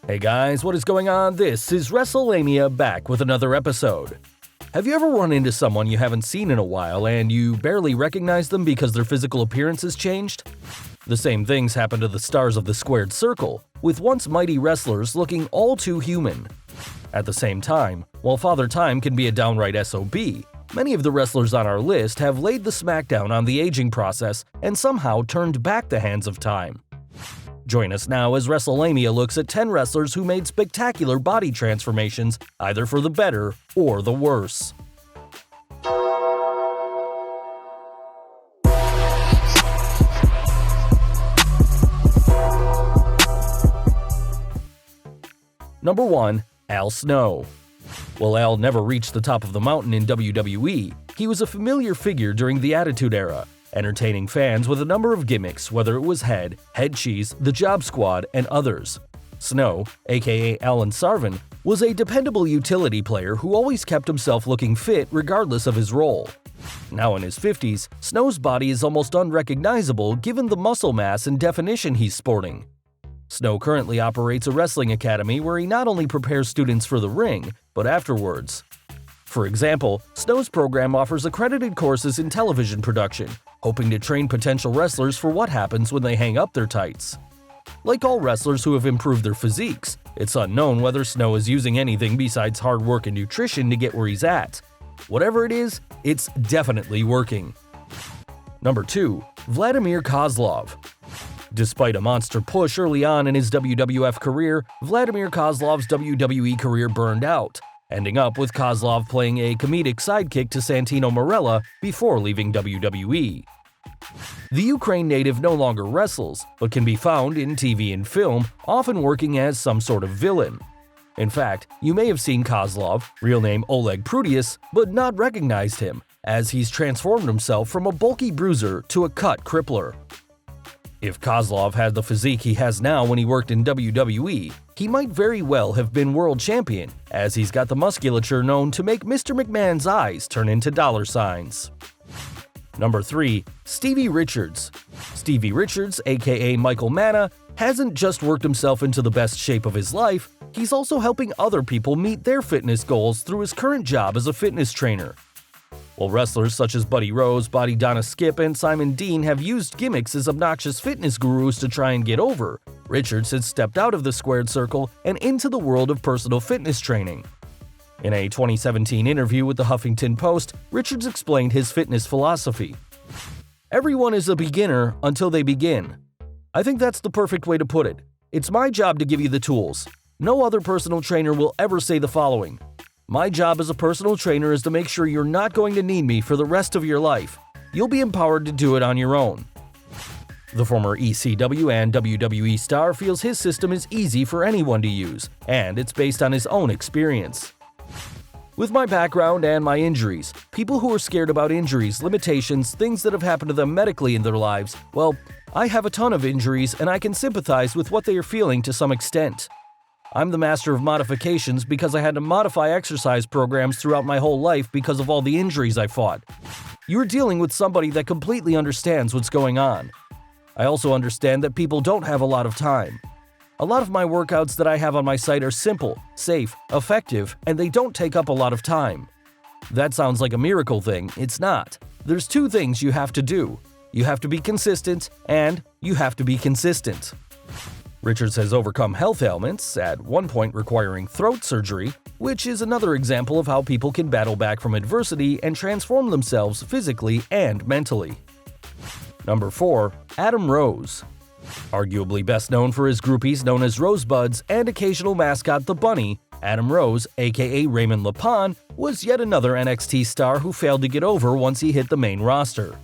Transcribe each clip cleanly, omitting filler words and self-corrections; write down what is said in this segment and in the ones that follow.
Hey guys, what is going on? This is Wrestlelamia back with another episode. Have you ever run into someone you haven't seen in a while and you barely recognize them because their physical appearance has changed? The same things happen to the stars of the squared circle, with once mighty wrestlers looking all too human. At the same time, while Father Time can be a downright SOB, many of the wrestlers on our list have laid the smackdown on the aging process and somehow turned back the hands of time. Join us now as Wrestlelamia looks at 10 wrestlers who made spectacular body transformations either for the better or the worse. Number 1. Al Snow. While Al never reached the top of the mountain in WWE, he was a familiar figure during the Attitude Era, entertaining fans with a number of gimmicks, whether it was Head Cheese, the Job Squad, and others. Snow, aka Alan Sarvin, was a dependable utility player who always kept himself looking fit regardless of his role. Now in his 50s, Snow's body is almost unrecognizable given the muscle mass and definition he's sporting. Snow currently operates a wrestling academy where he not only prepares students for the ring, but afterwards. For example, Snow's program offers accredited courses in television production, hoping to train potential wrestlers for what happens when they hang up their tights. Like all wrestlers who have improved their physiques, it's unknown whether Snow is using anything besides hard work and nutrition to get where he's at. Whatever it is, it's definitely working. Number 2. Vladimir Kozlov. Despite a monster push early on in his WWF career, Vladimir Kozlov's WWE career burned out, ending up with Kozlov playing a comedic sidekick to Santino Marella before leaving WWE. The Ukraine native no longer wrestles, but can be found in TV and film, often working as some sort of villain. In fact, you may have seen Kozlov, real name Oleg Prudius, but not recognized him, as he's transformed himself from a bulky bruiser to a cut crippler. If Kozlov had the physique he has now when he worked in WWE, he might very well have been world champion, as he's got the musculature known to make Mr. McMahon's eyes turn into dollar signs. Number 3. Stevie Richards. Stevie Richards, aka Michael Manna, hasn't just worked himself into the best shape of his life, he's also helping other people meet their fitness goals through his current job as a fitness trainer. While wrestlers such as Buddy Rose, Body Donna Skip, and Simon Dean have used gimmicks as obnoxious fitness gurus to try and get over, Richards has stepped out of the squared circle and into the world of personal fitness training. In a 2017 interview with the Huffington Post, Richards explained his fitness philosophy. "Everyone is a beginner until they begin. I think that's the perfect way to put it. It's my job to give you the tools. No other personal trainer will ever say the following. My job as a personal trainer is to make sure you're not going to need me for the rest of your life. You'll be empowered to do it on your own." The former ECW and WWE star feels his system is easy for anyone to use, and it's based on his own experience. "With my background and my injuries, people who are scared about injuries, limitations, things that have happened to them medically in their lives, well, I have a ton of injuries and I can sympathize with what they are feeling to some extent. I'm the master of modifications because I had to modify exercise programs throughout my whole life because of all the injuries I fought. You're dealing with somebody that completely understands what's going on. I also understand that people don't have a lot of time. A lot of my workouts that I have on my site are simple, safe, effective, and they don't take up a lot of time. That sounds like a miracle thing. It's not. There's 2 things you have to do. You have to be consistent, and you have to be consistent." Richards has overcome health ailments, at one point requiring throat surgery, which is another example of how people can battle back from adversity and transform themselves physically and mentally. Number 4. Adam Rose. Arguably best known for his groupies known as Rosebuds and occasional mascot The Bunny, Adam Rose, aka Raymond Leppan, was yet another NXT star who failed to get over once he hit the main roster.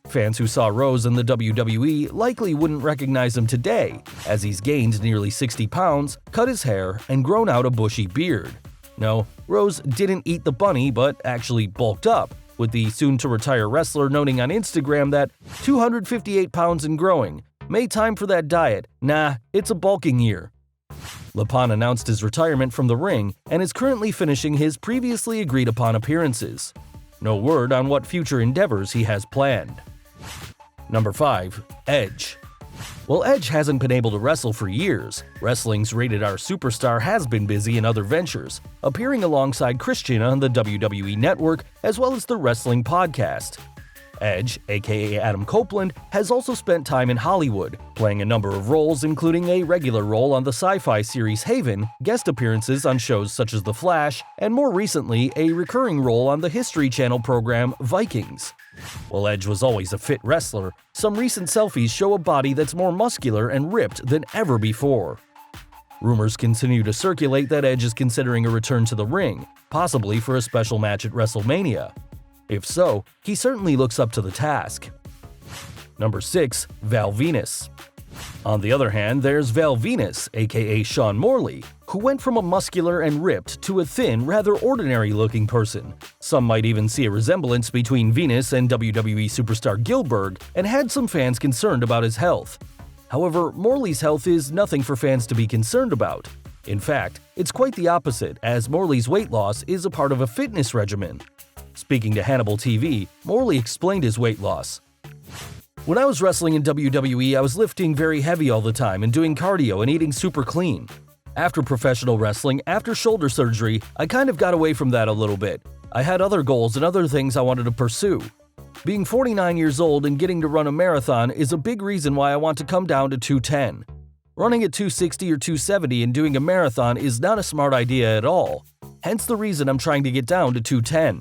Fans who saw Rose in the WWE likely wouldn't recognize him today, as he's gained nearly 60 pounds, cut his hair, and grown out a bushy beard. No, Rose didn't eat the bunny but actually bulked up, with the soon-to-retire wrestler noting on Instagram that 258 pounds and growing. May time for that diet. Nah, it's a bulking year. Leppan announced his retirement from the ring and is currently finishing his previously agreed-upon appearances. No word on what future endeavors he has planned. Number 5. Edge. While Edge hasn't been able to wrestle for years, wrestling's Rated R superstar has been busy in other ventures, appearing alongside Christian on the WWE Network as well as the Wrestling Podcast. Edge, aka Adam Copeland, has also spent time in Hollywood, playing a number of roles including a regular role on the sci-fi series Haven, guest appearances on shows such as The Flash, and more recently a recurring role on the History Channel program Vikings. While Edge was always a fit wrestler, some recent selfies show a body that's more muscular and ripped than ever before. Rumors continue to circulate that Edge is considering a return to the ring, possibly for a special match at Wrestlemania. If so, he certainly looks up to the task. Number 6. Val Venis. On the other hand, there's Val Venis, aka Sean Morley, who went from a muscular and ripped to a thin, rather ordinary-looking person. Some might even see a resemblance between Venis and WWE superstar Gillberg, and had some fans concerned about his health. However, Morley's health is nothing for fans to be concerned about. In fact, it's quite the opposite, as Morley's weight loss is a part of a fitness regimen. Speaking to Hannibal TV, Morley explained his weight loss. "When I was wrestling in WWE, I was lifting very heavy all the time and doing cardio and eating super clean. After professional wrestling, after shoulder surgery, I kind of got away from that a little bit. I had other goals and other things I wanted to pursue. Being 49 years old and getting to run a marathon is a big reason why I want to come down to 210. Running at 260 or 270 and doing a marathon is not a smart idea at all. Hence the reason I'm trying to get down to 210.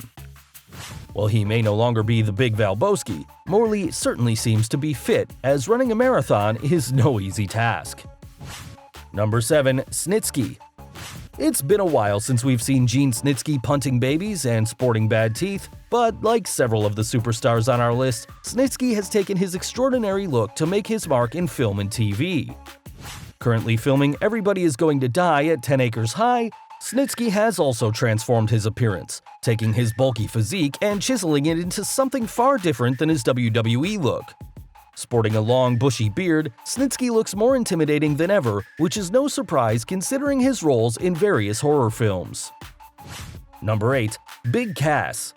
While he may no longer be the big Valboski, Morley certainly seems to be fit, as running a marathon is no easy task. Number 7. Snitsky. It's been a while since we've seen Gene Snitsky punting babies and sporting bad teeth, but like several of the superstars on our list, Snitsky has taken his extraordinary look to make his mark in film and TV. Currently filming Everybody Is Going to Die at 10 Acres High, Snitsky has also transformed his appearance, taking his bulky physique and chiseling it into something far different than his WWE look. Sporting a long, bushy beard, Snitsky looks more intimidating than ever, which is no surprise considering his roles in various horror films. Number 8. Big Cass.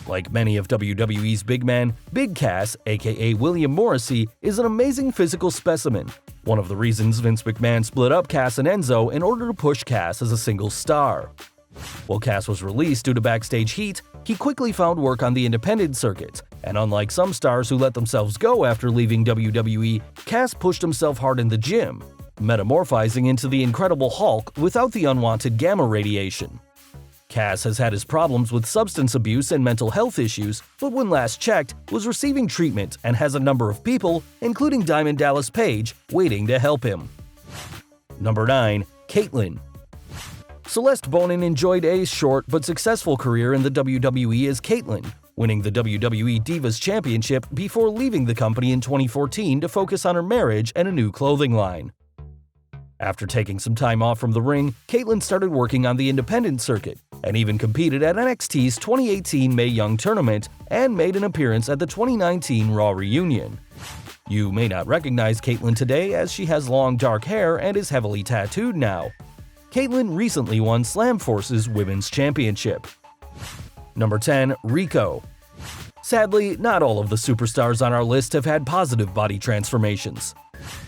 Like many of WWE's big men, Big Cass, aka William Morrissey, is an amazing physical specimen. One of the reasons Vince McMahon split up Cass and Enzo in order to push Cass as a single star. While Cass was released due to backstage heat, he quickly found work on the independent circuit, and unlike some stars who let themselves go after leaving WWE, Cass pushed himself hard in the gym, metamorphizing into the Incredible Hulk without the unwanted gamma radiation. Cass has had his problems with substance abuse and mental health issues, but when last checked, was receiving treatment and has a number of people, including Diamond Dallas Page, waiting to help him. Number 9. Caitlyn. Celeste Bonin enjoyed a short but successful career in the WWE as Caitlyn, winning the WWE Divas Championship before leaving the company in 2014 to focus on her marriage and a new clothing line. After taking some time off from the ring, Caitlyn started working on the independent circuit, and even competed at NXT's 2018 Mae Young Tournament and made an appearance at the 2019 Raw Reunion. You may not recognize Caitlyn today as she has long dark hair and is heavily tattooed now. Caitlyn recently won Slamforce's Women's Championship. Number 10. Rico. Sadly, not all of the superstars on our list have had positive body transformations.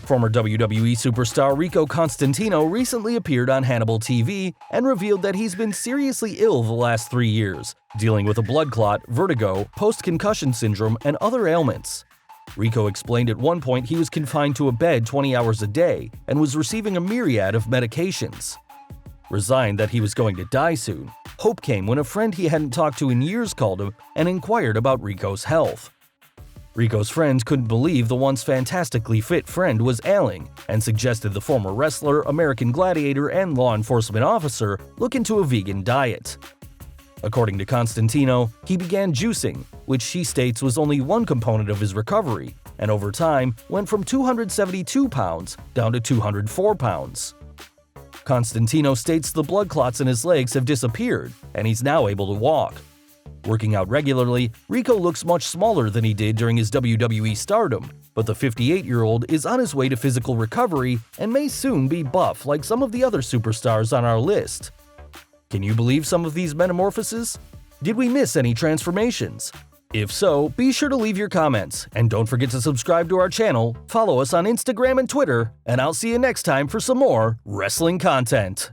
Former WWE superstar Rico Constantino recently appeared on Hannibal TV and revealed that he's been seriously ill the last 3 years, dealing with a blood clot, vertigo, post-concussion syndrome, and other ailments. Rico explained at one point he was confined to a bed 20 hours a day and was receiving a myriad of medications. Resigned that he was going to die soon, hope came when a friend he hadn't talked to in years called him and inquired about Rico's health. Rico's friends couldn't believe the once fantastically fit friend was ailing and suggested the former wrestler, American Gladiator, and law enforcement officer look into a vegan diet. According to Constantino, he began juicing, which he states was only one component of his recovery, and over time went from 272 pounds down to 204 pounds. Constantino states the blood clots in his legs have disappeared, and he's now able to walk. Working out regularly, Rico looks much smaller than he did during his WWE stardom, but the 58-year-old is on his way to physical recovery and may soon be buff like some of the other superstars on our list. Can you believe some of these metamorphoses? Did we miss any transformations? If so, be sure to leave your comments, and don't forget to subscribe to our channel, follow us on Instagram and Twitter, and I'll see you next time for some more wrestling content.